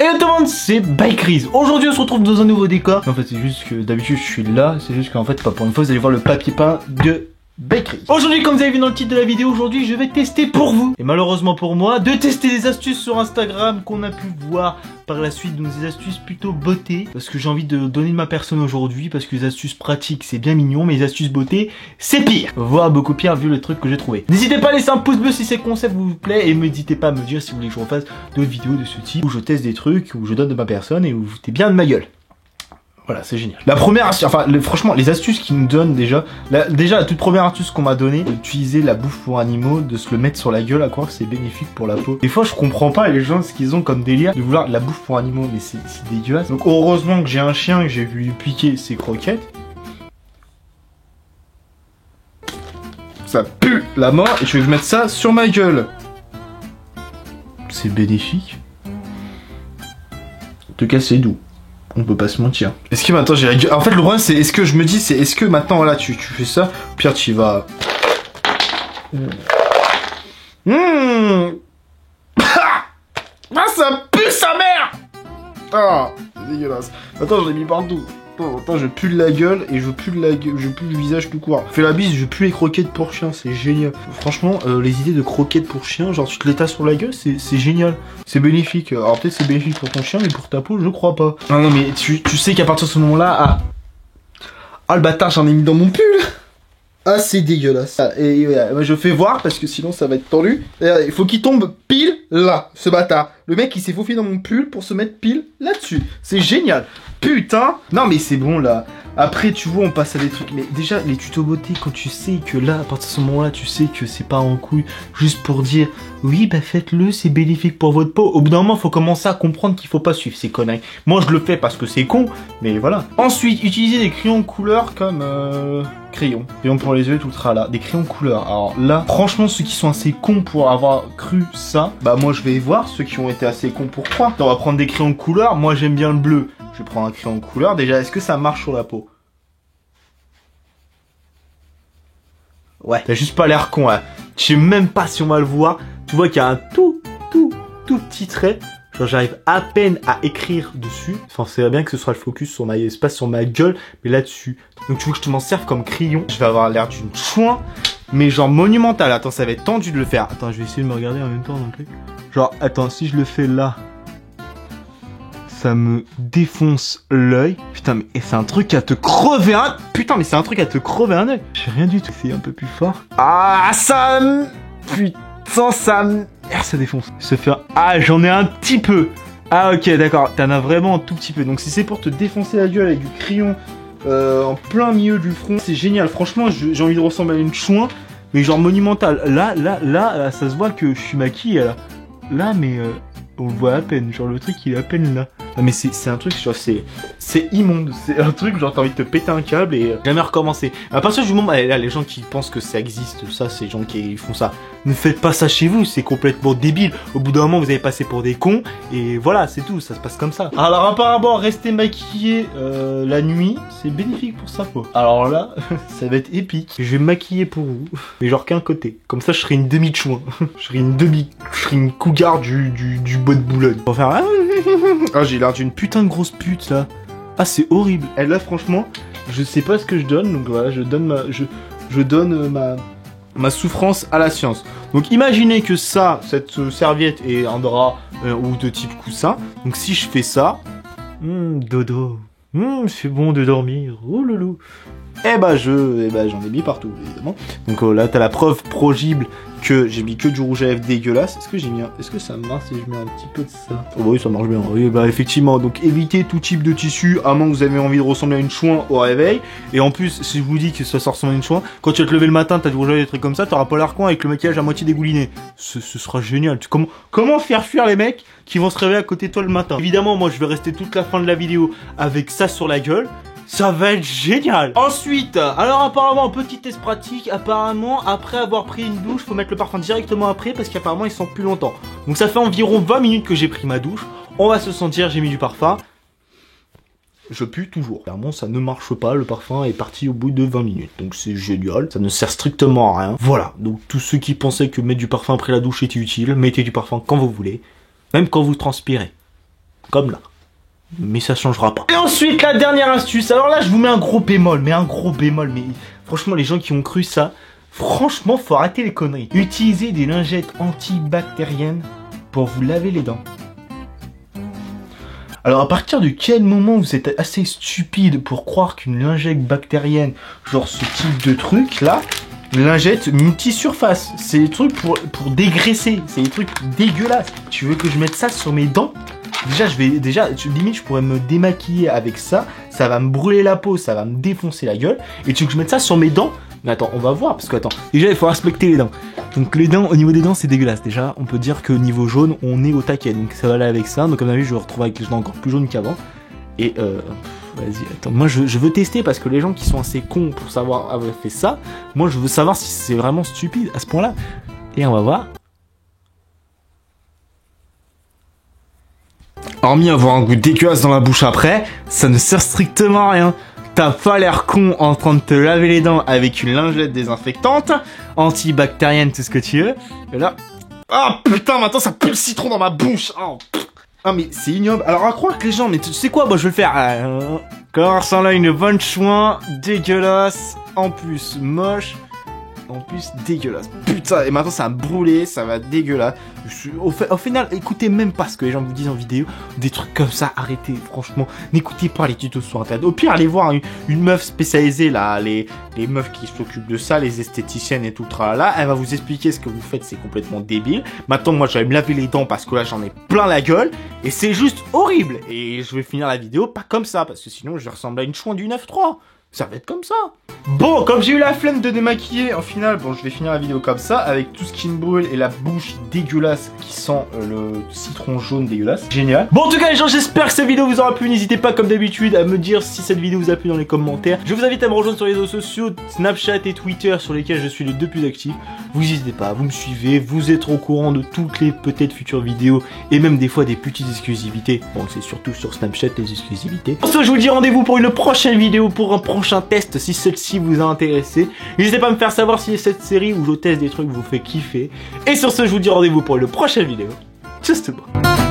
Hello tout le monde, c'est Bikeries. Aujourd'hui on se retrouve dans un nouveau décor. En fait c'est juste que d'habitude je suis là, c'est juste qu'en fait pas pour une fois vous allez voir le papier peint de Bikeries. Aujourd'hui comme vous avez vu dans le titre de la vidéo, aujourd'hui je vais tester pour vous, et malheureusement pour moi, de tester des astuces sur Instagram qu'on a pu voir par la suite, donc des astuces plutôt beauté, parce que j'ai envie de donner de ma personne aujourd'hui, parce que les astuces pratiques c'est bien mignon, mais les astuces beauté c'est pire, voire beaucoup pire vu le truc que j'ai trouvé. N'hésitez pas à laisser un pouce bleu si ce concept vous plaît, et n'hésitez pas à me dire si vous voulez que je refasse d'autres vidéos de ce type, où je teste des trucs, où je donne de ma personne, et où vous foutez bien de ma gueule. Voilà, c'est génial. La première astuce, enfin, franchement, les astuces qu'ils nous donnent déjà, la toute première astuce qu'on m'a donnée, d'utiliser la bouffe pour animaux, de se le mettre sur la gueule, à croire que c'est bénéfique pour la peau. Des fois, je comprends pas les gens ce qu'ils ont comme délire de vouloir de la bouffe pour animaux, mais c'est dégueulasse. Donc, heureusement que j'ai un chien et que j'ai vu lui piquer ses croquettes. Ça pue la mort et je vais mettre ça sur ma gueule. C'est bénéfique. En tout cas, c'est doux. On peut pas se mentir. Est-ce que maintenant j'ai la gueule... En fait le problème c'est, est-ce que je me dis, c'est est-ce que maintenant voilà tu fais ça, Pierre tu vas... Ah ça pue sa mère. Ah c'est dégueulasse. Attends j'en ai mis partout. Attends je pue de la gueule et je pue le visage tout court. Fais la bise, je pue les croquettes pour chien, c'est génial. Franchement les idées de croquettes pour chien, genre tu te les tasses sur la gueule, c'est génial. C'est bénéfique. Alors peut-être c'est bénéfique pour ton chien mais pour ta peau je crois pas. Ah non mais tu sais qu'à partir de ce moment là, ah le bâtard j'en ai mis dans mon pull. Ah c'est dégueulasse. Et je fais voir parce que sinon ça va être tendu. Il faut qu'il tombe pile là, ce bâtard. Le mec il s'est faufilé dans mon pull pour se mettre pile là-dessus. C'est génial. Putain. Non mais c'est bon là. Après tu vois on passe à des trucs. Mais déjà les tutos beauté quand tu sais que là à partir de ce moment là tu sais que c'est pas en couille. Juste pour dire oui bah faites-le c'est bénéfique pour votre peau. Au bout d'un moment faut commencer à comprendre qu'il faut pas suivre ces conneries. Moi je le fais parce que c'est con. Mais voilà. Ensuite utiliser des crayons de couleur comme crayon pour les yeux tout le tralala. Des crayons de couleur. Alors là franchement ceux qui sont assez cons pour avoir cru ça, bah moi je vais voir ceux qui ont été assez cons pour croire. On va prendre des crayons de couleur. Moi j'aime bien le bleu. Je vais prendre un crayon de couleur. Déjà, est-ce que ça marche sur la peau? Ouais, t'as juste pas l'air con, là. Je sais même pas si on va le voir. Tu vois qu'il y a un tout petit trait. Genre, j'arrive à peine à écrire dessus. Enfin, c'est bien que ce soit le focus sur ma espace, sur ma gueule, mais là-dessus. Donc, tu veux que je te m'en serve comme crayon? Je vais avoir l'air d'une chouin, mais genre monumental. Attends, ça va être tendu de le faire. Attends, je vais essayer de me regarder en même temps dans le truc. Genre, attends, si je le fais là... Ça me défonce l'œil. Putain, mais c'est un truc à te crever un... Putain, mais c'est un truc à te crever un œil. J'ai rien du tout. C'est un peu plus fort. Ah, ça... Putain, ça... Ça défonce. Se faire... Ah, j'en ai un petit peu. Ah, ok, d'accord. T'en as vraiment un tout petit peu. Donc, si c'est pour te défoncer la gueule avec du crayon en plein milieu du front, c'est génial. Franchement, j'ai envie de ressembler à une chouin, mais genre monumentale. Là, ça se voit que je suis maquillé, là. Là, mais... on le voit à peine, genre le truc il est à peine là. Non mais c'est un truc, genre c'est immonde, c'est un truc genre t'as envie de te péter un câble et jamais recommencer. À partir du moment, là les gens qui pensent que ça existe, ça c'est les gens qui font ça. Ne faites pas ça chez vous, c'est complètement débile. Au bout d'un moment vous allez passer pour des cons et voilà c'est tout, ça se passe comme ça. Alors apparemment rester maquillé la nuit, c'est bénéfique pour sa peau. Alors là, ça va être épique. Je vais me maquiller pour vous, mais genre qu'un côté. Comme ça je serai une demi-chouin. Je serai une cougar du bois de Boulogne. On va faire... Ah j'ai l'air d'une putain de grosse pute là. Ah c'est horrible. Et là franchement, je sais pas ce que je donne, donc voilà, je donne ma souffrance à la science. Donc imaginez que ça, cette serviette est un drap ou de type coussin. Donc si je fais ça, dodo, c'est bon de dormir. Oh loulou. Eh bah j'en ai mis partout évidemment. Donc là t'as la preuve progible que j'ai mis que du rouge à lèvres dégueulasse. Est-ce que ça marche si je mets un petit peu de ça? Oh bah oui ça marche bien. Oui bah effectivement. Donc évitez tout type de tissu à moins que vous avez envie de ressembler à une chouin au réveil. Et en plus si je vous dis que ça ressemble à une chouin, quand tu vas te lever le matin t'as du rouge à lèvres des trucs comme ça, t'auras pas l'air con avec le maquillage à moitié dégouliné. Ce sera génial. Comment faire fuir les mecs qui vont se réveiller à côté de toi le matin? Évidemment moi je vais rester toute la fin de la vidéo avec ça sur la gueule. Ça va être génial. Ensuite, alors apparemment, petit test pratique, apparemment, après avoir pris une douche, faut mettre le parfum directement après parce qu'apparemment, il sent plus longtemps. Donc ça fait environ 20 minutes que j'ai pris ma douche. On va se sentir, j'ai mis du parfum. Je pue toujours. Clairement, ça ne marche pas, le parfum est parti au bout de 20 minutes. Donc c'est génial, ça ne sert strictement à rien. Voilà, donc tous ceux qui pensaient que mettre du parfum après la douche était utile, mettez du parfum quand vous voulez, même quand vous transpirez. Comme là. Mais ça changera pas. Et ensuite, la dernière astuce. Alors là, je vous mets un gros bémol. Mais franchement, les gens qui ont cru ça, franchement, faut arrêter les conneries. Utilisez des lingettes antibactériennes pour vous laver les dents. Alors à partir de quel moment vous êtes assez stupide pour croire qu'une lingette bactérienne, genre ce type de truc là, lingette multisurface, c'est des trucs pour dégraisser, c'est des trucs dégueulasses. Tu veux que je mette ça sur mes dents? Limite je pourrais me démaquiller avec ça, ça va me brûler la peau, ça va me défoncer la gueule, et tu veux que je mette ça sur mes dents? Mais attends, on va voir, parce que attends, déjà il faut respecter les dents. Donc les dents, au niveau des dents c'est dégueulasse. Déjà, on peut dire que niveau jaune, on est au taquet, donc ça va aller avec ça. Donc à mon avis, je vais me retrouver avec les dents encore plus jaunes qu'avant. Et vas-y, attends, moi je veux tester parce que les gens qui sont assez cons pour savoir avoir fait ça, moi je veux savoir si c'est vraiment stupide à ce point-là. Et on va voir. Hormis avoir un goût dégueulasse dans la bouche après, ça ne sert strictement à rien. T'as pas l'air con en train de te laver les dents avec une lingette désinfectante, antibactérienne, tout ce que tu veux. Et là... Ah putain, maintenant ça pue le citron dans ma bouche. Oh, ah mais c'est ignoble. Alors à croire que les gens... Mais tu sais quoi, moi je vais le faire. Quand ça là une bonne chouin, dégueulasse, en plus moche, en plus dégueulasse. Putain, et maintenant ça va brûler, ça va dégueulasse. Au final, écoutez même pas ce que les gens vous disent en vidéo. Des trucs comme ça, arrêtez, franchement. N'écoutez pas les tutos sur internet. Au pire, allez voir une meuf spécialisée, là, les meufs qui s'occupent de ça, les esthéticiennes et tout le tralala. Elle va vous expliquer ce que vous faites, c'est complètement débile. Maintenant, moi, je vais me laver les dents parce que là, j'en ai plein la gueule. Et c'est juste horrible. Et je vais finir la vidéo pas comme ça, parce que sinon, je vais ressembler à une chouin du 9-3. Ça va être comme ça. Bon, comme j'ai eu la flemme de démaquiller, en final, bon, je vais finir la vidéo comme ça, avec tout ce qui me brûle et la bouche dégueulasse qui sent le citron jaune dégueulasse. Génial. Bon, en tout cas, les gens, j'espère que cette vidéo vous aura plu. N'hésitez pas, comme d'habitude, à me dire si cette vidéo vous a plu dans les commentaires. Je vous invite à me rejoindre sur les réseaux sociaux, Snapchat et Twitter, sur lesquels je suis les deux plus actifs. Vous n'hésitez pas, vous me suivez, vous êtes au courant de toutes les peut-être futures vidéos et même des fois des petites exclusivités. Bon, c'est surtout sur Snapchat les exclusivités. Pour ce, je vous dis rendez-vous pour une prochaine vidéo, pour un prochain test si celle-ci vous a intéressé. N'hésitez pas à me faire savoir si cette série où je teste des trucs vous fait kiffer. Et sur ce, je vous dis rendez-vous pour une prochaine vidéo. Just a